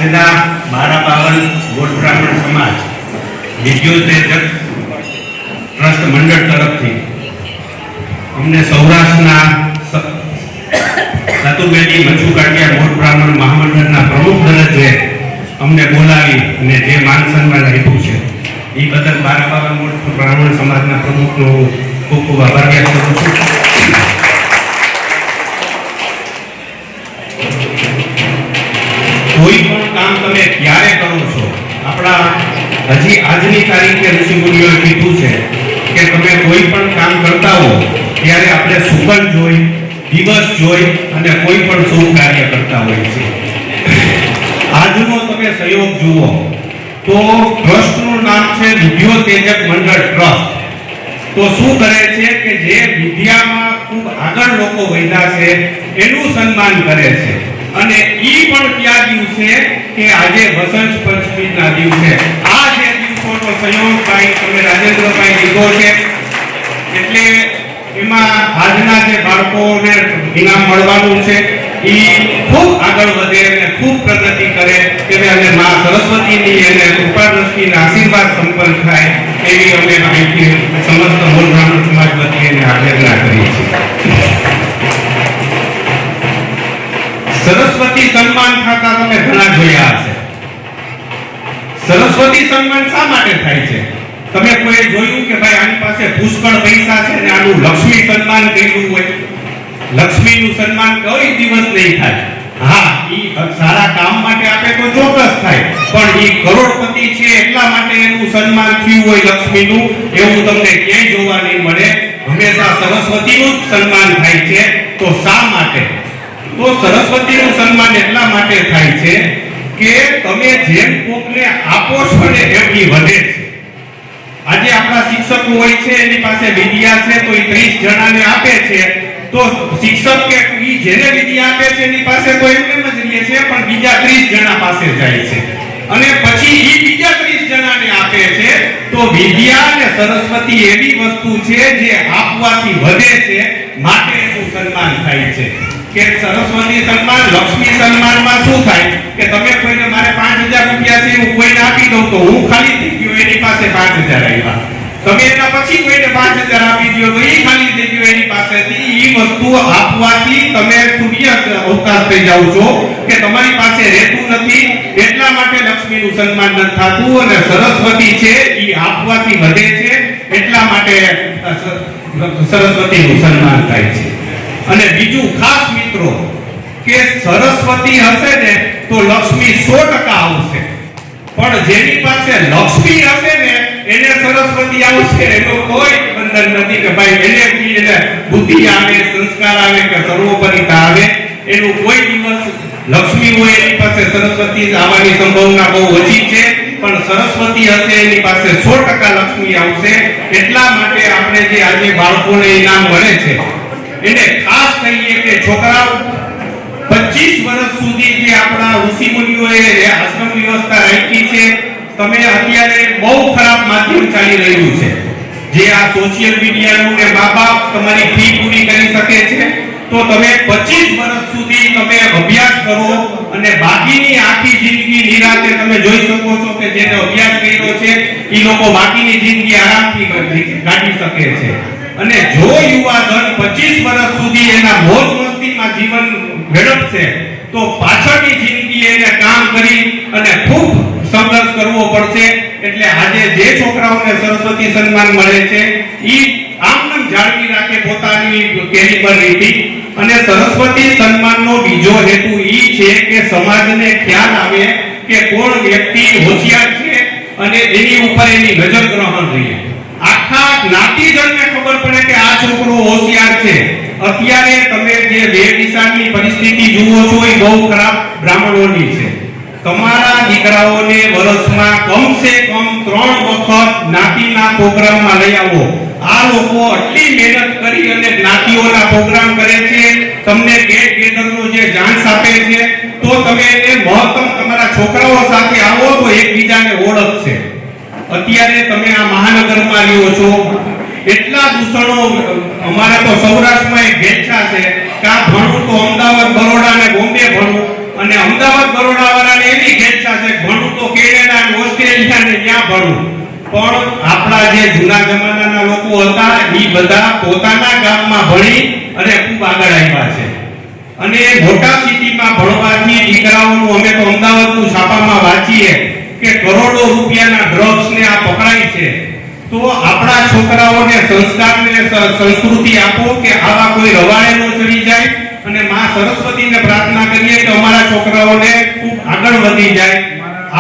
આજના 1252 ગોળ બ્રાહ્મણ સમાજ વિદ્યોતેજક ટ્રસ્ટ મંડળ તરફથી અમને સૌરાષ્ટ્રના ચતુર્વેદી મચ્છુકાટિયા ગોળ બ્રાહ્મણ મહામંડળના પ્રમુખ દરજ્જે અમને બોલાવી અને જે માન સન્માન આપ્યું છે એ બદલ 1252 ગોળ બ્રાહ્મણ સમાજના પ્રમુખનો ખૂબ ખૂબ આભાર વ્યક્ત કરું છું. કોઈ પણ કામ તમે ક્યારે કરો છો, આપણા હજી આજની તારીખે ઋષિમુનિઓએ કીધું છે કે તમે કોઈ પણ કામ કરતા હો ત્યારે આપણે સુગંધ જોઈ, દિવસ જોઈ અને કોઈ પણ શુભ કાર્ય કરતા હોય છે. આજનો તમે સહયોગ જુઓ તો ટ્રસ્ટનું નામ છે વિદ્યોતેજક મંડળ ટ્રસ્ટ. તો શું કરે છે કે જે વિદ્યામાં ખૂબ આગળ લોકો વધ્યા છે એનું સન્માન કરે છે. અને ઈ પણ ક્યાં દિવસે કે આજે વસંત પંચમીના દિવસે આ જે દિવસોનો સંયોગભાઈ તમે રાજેન્દ્રભાઈ લીધો છે એટલે એમાં આજના જે બાળકોને ઇનામ મળવાનું છે ઈ ખૂબ આગળ વધે અને ખૂબ પ્રગતિ કરે એટલે અને માં સરસ્વતીની અને કૃપા દ્રષ્ટિના આશીર્વાદ સંપન્ન થાય એવી અમે અહીંથી સમસ્ત મૂળ બ્રાહ્મણ સમાજ વતી એને આજ્ઞા કરી છે. સરસ્વતી સન્માન થતા તમે ઘણા જોયા હશે. સરસ્વતી સન્માન શા માટે થાય છે? તમે કોઈ જોયું કે ભાઈ આની પાસે પુષ્કળ પૈસા છે ને આનું લક્ષ્મી સન્માન કર્યું હોય? લક્ષ્મીનું સન્માન કોઈ દિવસ નહીં થાય. હા, ઈ સારા કામ માટે આપે તો ચોક્કસ થાય, પણ ઈ કરોડપતિ છે એટલા માટે એનું સન્માન થયું હોય લક્ષ્મીનું એવું તમને ક્યાંય જોવા નહીં મળે. હંમેશા સરસ્વતીનું જ સન્માન થાય છે. તો શા માટે? તો સરસ્વતીનું સન્માન એટલા માટે થાય છે કે તમે જેમ કોકને આપો છો ને એમ ઈ વધે છે. આજે આપણા શિક્ષકો હોય છે એની પાસે વિદ્યા છે તો એ 30 જણાને આપે છે, તો શિક્ષક કે ઈ જેને વિદ્યા આપે છે એની પાસે તો એમને જ રહે છે, પણ બીજા 30 જણા પાસે જાય છે અને પછી ઈ બીજા 30 જણાને આપે છે. તો વિદ્યા અને સરસ્વતી એવી વસ્તુ છે જે આપવાથી વધે છે, માટે એનું સન્માન થાય છે. કે સરસ્વતી સન્માન, લક્ષ્મી સન્માનમાં શું થાય કે તમે કોઈને મારે 5000 રૂપિયા છે હું કોઈને આપી દઉં તો હું ખાલી થઈ ગયો, એની પાસે 5000 આવ્યા. તમે એના પછી કોઈને 5000 આપી દો તો એ ખાલી થઈ ગયો એની પાસેથી. એ વસ્તુ આપવાથી તમે સૂર્ય અવકાશ થઈ જાવ છો કે તમારી પાસે રહેતું નથી, એટલા માટે લક્ષ્મીનું સન્માન નથી થતું. અને સરસ્વતી છે એ આપવાથી વધે છે એટલા માટે સરસ્વતીનું સન્માન થાય છે. અને બીજું ખાસ મિત્રો કે સરસ્વતી હશે ને તો લક્ષ્મી 100% આવશે, પણ જેની પાસે લક્ષ્મી હશે ને એને સરસ્વતી આવશે એનો કોઈ બંધન નથી કે ભાઈ એને બુદ્ધિ આવે, સંસ્કાર આવે કે સર્વોપરિતા આવે. એનું કોઈ દિવસ લક્ષ્મી હોય એની પાસે સરસ્વતી આવવાની સંભાવના બહુ ઓછી છે, પણ સરસ્વતી હશે એની પાસે 100% લક્ષ્મી આવશે. એટલા માટે આપણે જે આજે બાળકોને ઇનામ મળે છે એને ખાસ કહીએ કે છોકરાઓ 25 વર્ષ સુધી જે આપણા ઋષિમુનિઓએ આશ્રમ વ્યવસ્થા રાખી છે, તમે અત્યારે બહુ ખરાબ માધ્યમ ચાલી રહ્યું છે જે આ સોશિયલ મીડિયાનું ને મા-બાપ તમારી ફી પૂરી કરી શકે છે, તો તમે 25 વર્ષ સુધી તમે અભ્યાસ કરો અને બાકીની આખી જિંદગી નિરાતે તમે જોઈ શકો છો કે જેને અભ્યાસ કર્યો છે એ લોકો બાકીની જિંદગી આરામથી કાઢી શકે છે. અને જો યુવા ધન 25 વર્ષ સુધી એના મોજ મસ્તીમાં જીવન મેળવશે તો પાછળની જિંદગી એને કામ કરી અને ખૂબ સંઘર્ષ કરવો પડશે. એટલે આજે જે છોકરાઓને સરસ્વતી સન્માન મળે છે ઈ આમ જાળવી રાખે પોતાની કેલિબરિટી. અને સરસ્વતી સન્માનનો બીજો હેતુ ઈ છે કે સમાજને ખ્યાલ આવે કે કોણ વ્યક્તિ હોશિયાર છે અને એની ઉપર એની નજર ગ્રહણ રહે. આખા જ્ઞાતિજનને ખબર પડે કે આ છોકરો હોશિયાર છે. અત્યારે તમે જે વેશભૂષાની પરિસ્થિતિ જુઓ છો એ બહુ ખરાબ બ્રાહ્મણોની છે. તમારા દીકરાઓને વર્ષમાં કમસે કમ 3 વખત જ્ઞાતિના પ્રોગ્રામમાં લઈ આવો. આ લોકો આટલી મહેનત કરી અને જ્ઞાતિઓના પ્રોગ્રામ કરે છે, તમને ગેટ ગેધરનો જે ચાન્સ આપે છે, તો તમે એને મહત્તમ તમારા છોકરાઓ સાથે આવો તો એકબીજાને ઓળખશે. અત્યારે તમે આ મહાનગરમાં રહ્યો છો, એટલા દૂષણો. અમારે તો સૌરાષ્ટ્રમાં એક ભેચ્છા છે કે આ ભણવું તો અમદાવાદ, બરોડા અને બોમ્બે ભણવું અને અમદાવાદ બરોડાવાળાને એવી ખેંચા છે ભણું તો કેનેડા અને ઓસ્ટ્રેલિયા ને ત્યાં ભણું, પણ આપણા જે જૂના જમાનાના લોકો હતા એ બધા પોતાના ગામમાં ભણી અને ખૂબ આગળ આવ્યા છે. અને મોટા સિટીમાં ભણવાથી દીકરાઓનું અમે તો અમદાવાદનું છાપામાં વાંચીએ કે કરોડો રૂપિયાના ડ્રગ્સ ને આ પકડાય છે. તો આપણા છોકરાઓને સંસ્કારને સંસ્કૃતિ આપો કે આવા કોઈ રવાડે ન ચડી જાય. અને માં સરસ્વતીને પ્રાર્થના કરીએ કે અમારા છોકરાઓને ખૂબ આગળ વધી જાય.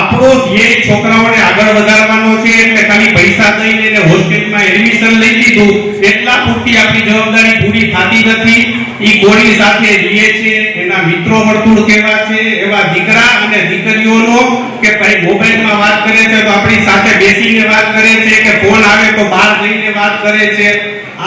આપણો ધ્યેય છોકરાઓને આગળ વધારવાનો છે, એટલે ખાલી પૈસા દઈને એને હોસ્ટેલમાં એડમિશન લઈ લીધું એટલા પૂરતી આપણી જવાબદારી પૂરી થતી નથી. ઈ ગોળી સાથે રહે છે, એના મિત્રો વર્તુળ કેવા છે, એવા દીકરા અને દીકરીઓનો કે ભાઈ મોબાઈલમાં વાત કરે છે તો આપણી સાથે બેસીને વાત કરે છે કે ફોન આવે તો બહાર જઈને વાત કરે છે.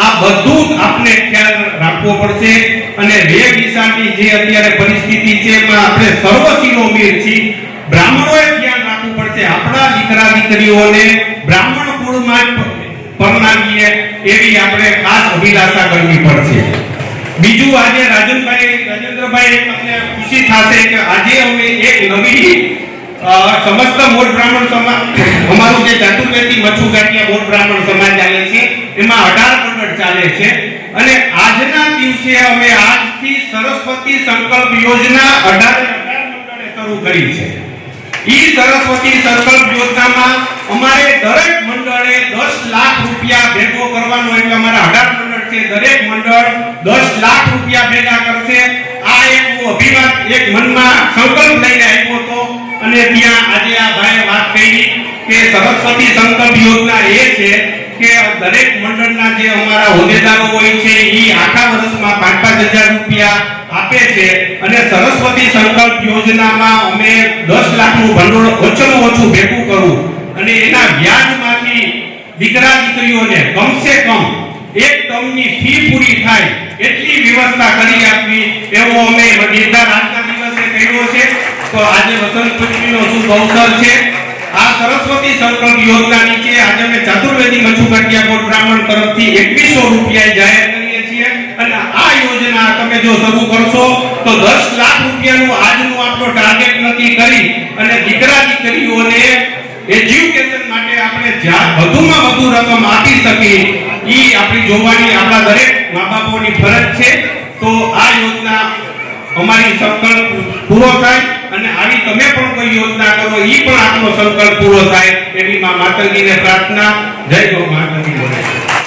આ બધું આપણે ખ્યાલ રાખવો પડશે. અને બે વિશાળની જે અત્યારે પરિસ્થિતિ છે એમાં આપણે સર્વશિરોમીર છીએ, બ્રાહ્મણોએ ધ્યાન રાખવું પડશે. આપણા દીકરા દીકરીઓને બ્રાહ્મણ કુળમાં પરણાવીએ એવી આપણે ખાસ અભિલાષા કરવી પડશે. બીજું, આજે રાજેન્દ્રભાઈ તમને ખુશી થશે કે આજે અમે એક નવી સમસ્ત મોઢ બ્રાહ્મણ સમાજ, અમારું જે ચતુર્વેદી મચ્છુ ગાંઠિયા મોઢ બ્રાહ્મણ સમાજ ચાલે છે એમાં 18 મંડળ ચાલે છે. અને આજના દિવસે અમે આજથી સરસ્વતી સંકલ્પ યોજના 18 મંડળે શરૂ કરી છે. ઈ સરસ્વતી સંકલ્પ યોજનામાં અમારે દરેક મંડળે 10 લાખ રૂપિયા ભેગો કરવાનો, એટલે અમારા 18 મંડળ છે, દરેક મંડળ 10 લાખ રૂપિયા ભેગા કરશે. આ એક અભિવાદ એક મનમાં સંકલ્પ લઈને આવ્યો હતો. અને ત્યાં આજે આ ભાઈએ વાત કરી કે સરસ્વતી સંકલ્પ યોજના એ છે કે દરેક મંડળના જે અમારા હોદ્દેદારો હોય છે એ આખા વર્ષમાં 5,000 રૂપિયા આપે છે. અને સરસ્વતી સંકલ્પ યોજનામાં અમે 10 લાખનું ભંડોળ ઓછામાં ઓછું ભેગું કરવું અને એના વ્યાજમાંથી દીકરા દીકરીઓને કમસે કમ એક ટર્મની ફી પૂરી થાય એટલી વ્યવસ્થા કરી આપવી એવો અમે નિર્ધાર આજના દિવસે કર્યો છે. તો આજે વસંત પંચમીનો શુભ અવસર છે. આ સરસ્વતી સંકલ્પ યોજના નીચે આજે અમે ચતુર્વેદી મચ્છુ ગાંઠિયા મોઢ બ્રાહ્મણ તરફથી 2100 રૂપિયા જાહેર કરીએ છીએ. અને આ યોજના તમે જો શરૂ કરશો તો 10 લાખ રૂપિયાનું આજનું આપણો ટાર્ગેટ નક્કી કરી અને દીકરા દીકરીઓને એજ્યુકેશન માટે આપણે વધુમાં વધુ રકમ આપી શકીએ ઈ આપણી જોવાની આપણા દરેક મા બાપોની ફરજ છે. તો આ યોજના અમારી સંકલ્પ પૂરો થાય અને આવી તમે પણ કોઈ યોજના કરો ઈ પણ આપણો સંકલ્પ પૂરો થાય એવી માં માતાજીને પ્રાર્થના. જય ગૌ માતાજી.